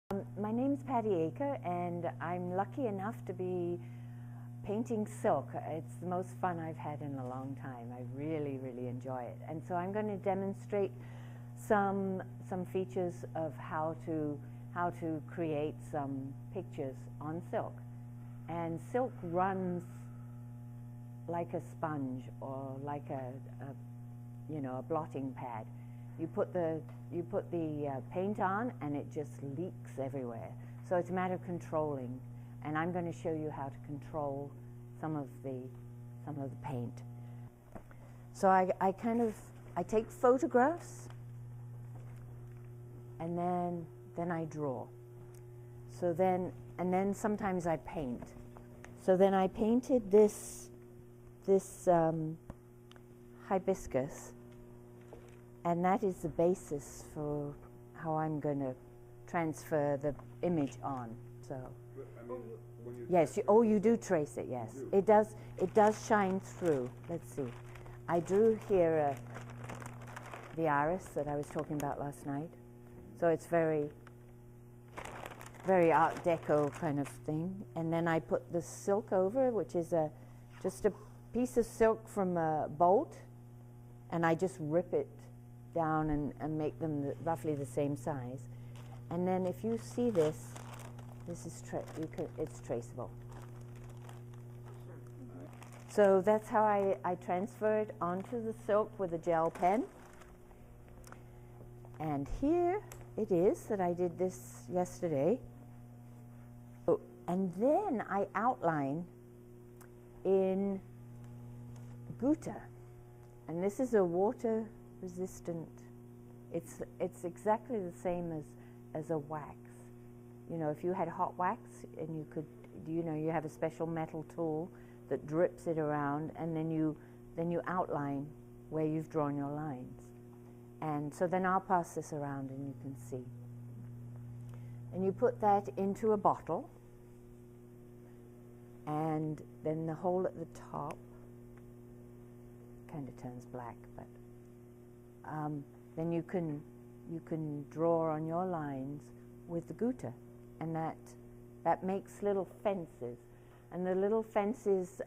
My name's Patty Aker, and I'm lucky enough to be painting silk. It's the most fun I've had in a long time. I really, really enjoy it. And so I'm going to demonstrate some features of how to create some pictures on silk. And silk runs like a sponge or like a blotting pad. You put the paint on and it just leaks everywhere. So it's a matter of controlling, and I'm going to show you how to control some of the paint. So I take photographs and then I draw. So then sometimes I paint. So then I painted this hibiscus. And that is the basis for how I'm going to transfer the image on. So, yes, you do trace it. Yes, it does shine through. Let's see. I drew here the iris that I was talking about last night. So it's very, very Art Deco kind of thing. And then I put the silk over, which is just a piece of silk from a bolt, and I just rip it down and make them roughly the same size. And then if you see this is it's traceable. So that's how I transfer it onto the silk with a gel pen. And here it is that I did this yesterday. Oh, and then I outline in Gutta. And this is a water resistant. It's exactly the same as a wax. You know, if you had hot wax and you have a special metal tool that drips it around, and then you outline where you've drawn your lines. And so then I'll pass this around and you can see. And you put that into a bottle, and then the hole at the top kind of turns black, but then you can draw on your lines with the Gutta, and that makes little fences, and the little fences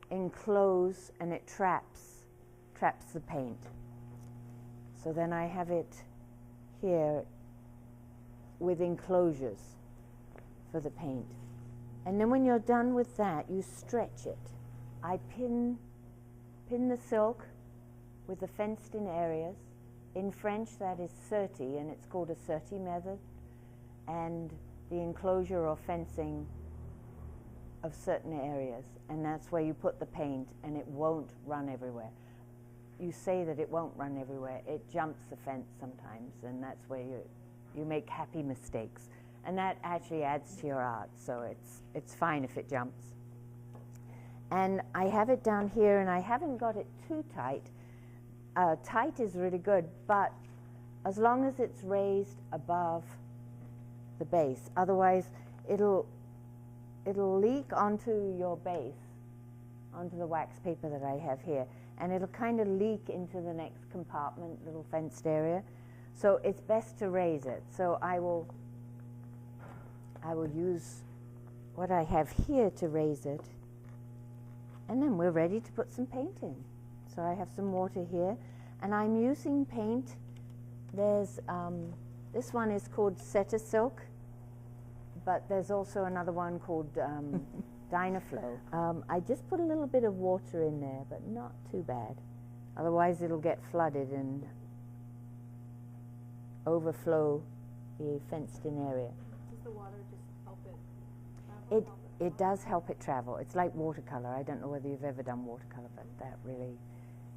enclose, and it traps the paint. So then I have it here with enclosures for the paint, and then when you're done with that, you stretch it. I pin the silk with the fenced-in areas. In French, that is serti, and it's called a serti method. And the enclosure or fencing of certain areas, and that's where you put the paint, and it won't run everywhere. You say that it won't run everywhere. It jumps the fence sometimes, and that's where you make happy mistakes. And that actually adds to your art, so it's fine if it jumps. And I have it down here, and I haven't got it too tight. Tight is really good, but as long as it's raised above the base. Otherwise, it'll leak onto your base, onto the wax paper that I have here, and it'll kind of leak into the next compartment, little fenced area. So it's best to raise it. So I will use what I have here to raise it, and then we're ready to put some paint in. So I have some water here, and I'm using paint. There's this one is called Seta Silk, but there's also another one called Dynaflow. I just put a little bit of water in there, but not too bad. Otherwise it'll get flooded and overflow the fenced-in area. Does the water just help it travel? It does help it travel. It's like watercolor. I don't know whether you've ever done watercolor, but that really,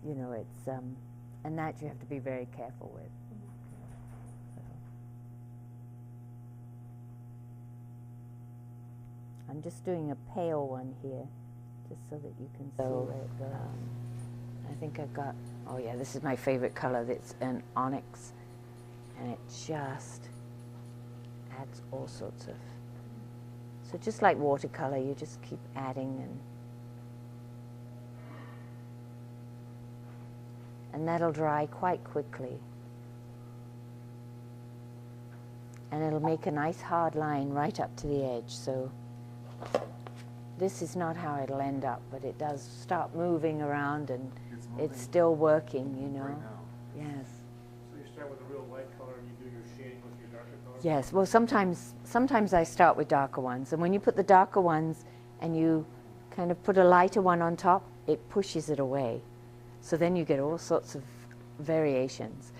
it's, and that you have to be very careful with. So. I'm just doing a pale one here, just so that you can see where it goes. I think I've got, oh yeah, this is my favorite color. It's an onyx, and it just adds all sorts of. So just like watercolor, you just keep adding, and that'll dry quite quickly. and it'll make a nice hard line right up to the edge. So this is not how it'll end up, but it does start moving around, and it's still working, you know. Right now. Yes. So you start with a real light color and you do your shading with your darker color? Yes, well sometimes I start with darker ones, and when you put the darker ones and you kind of put a lighter one on top, it pushes it away. So then you get all sorts of variations.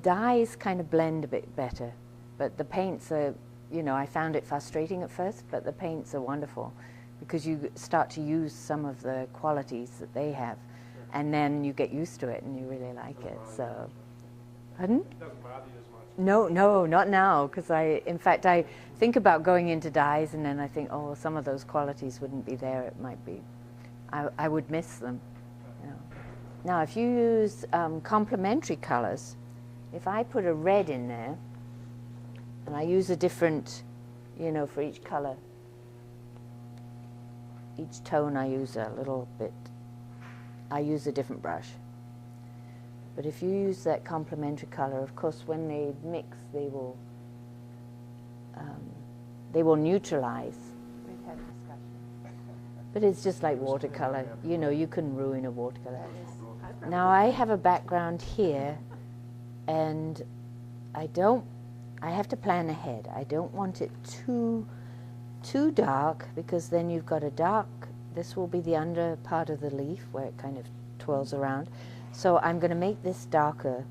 Dyes kind of blend a bit better, but the paints are, you know, I found it frustrating at first, but the paints are wonderful because you start to use some of the qualities that they have, and then you get used to it and you really like it. So, pardon? It doesn't bother you as much? No, not now, because in fact I think about going into dyes and then I think, oh, some of those qualities wouldn't be there. It might be, I would miss them. You know. Now, if you use complementary colors, if I put a red in there, and I use a different, you know, for each color, each tone I use a little bit, I use a different brush. But if you use that complementary color, of course, when they mix, they will neutralize. We've had discussion. But it's just like watercolor. You know, you can ruin a watercolor. Now I have a background here, and I have to plan ahead. I don't want it too dark, because then you've got a dark, this will be the under part of the leaf where it kind of twirls around. So I'm going to make this darker.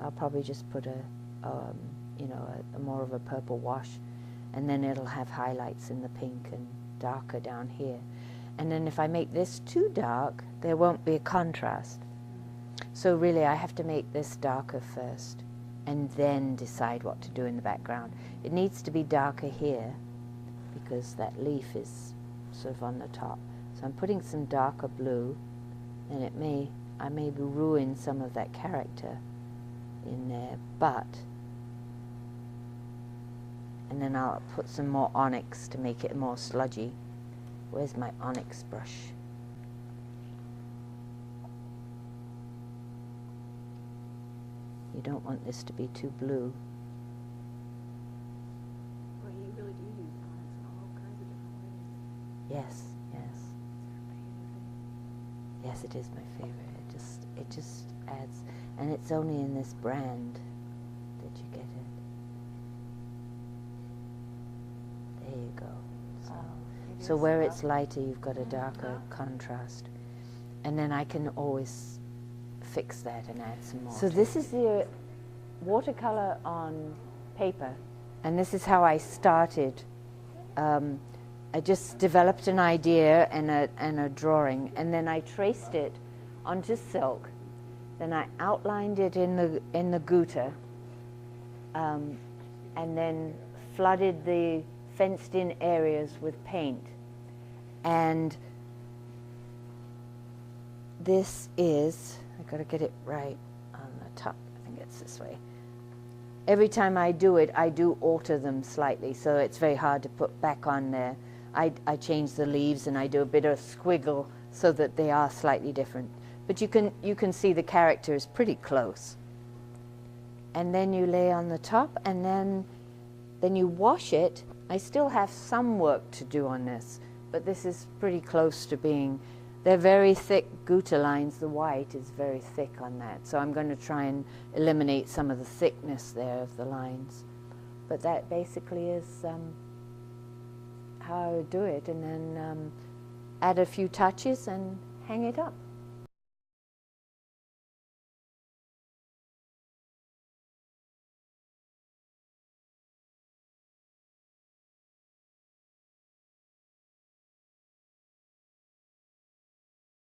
I'll probably just put you know, a more of a purple wash, and then it'll have highlights in the pink and darker down here. And then if I make this too dark, there won't be a contrast. So really I have to make this darker first and then decide what to do in the background. It needs to be darker here because that leaf is sort of on the top. So I'm putting some darker blue, and I may ruin some of that character in there, and then I'll put some more onyx to make it more sludgy. Where's my onyx brush? You don't want this to be too blue. Well, you really do use onyx in all kinds of different ways. Yes, yes. Yes, it is my favorite. It just adds, and it's only in this brand that you get it. There you go. So where it's lighter, you've got a darker contrast. And then I can always fix that and add some more. So this is the watercolor on paper, and this is how I started. I just developed an idea and a drawing, and then I traced it onto silk. Then I outlined it in the gutta, and then flooded the fenced-in areas with paint. And this is, I've got to get it right on the top. I think it's this way. Every time I do it, I do alter them slightly, so it's very hard to put back on there. I change the leaves and I do a bit of squiggle so that they are slightly different. But you can see the character is pretty close. And then you lay on the top, and then you wash it. I still have some work to do on this, but this is pretty close to being, they're very thick gutta lines. The white is very thick on that. So I'm going to try and eliminate some of the thickness there of the lines. But that basically is how I would do it, and then add a few touches and hang it up.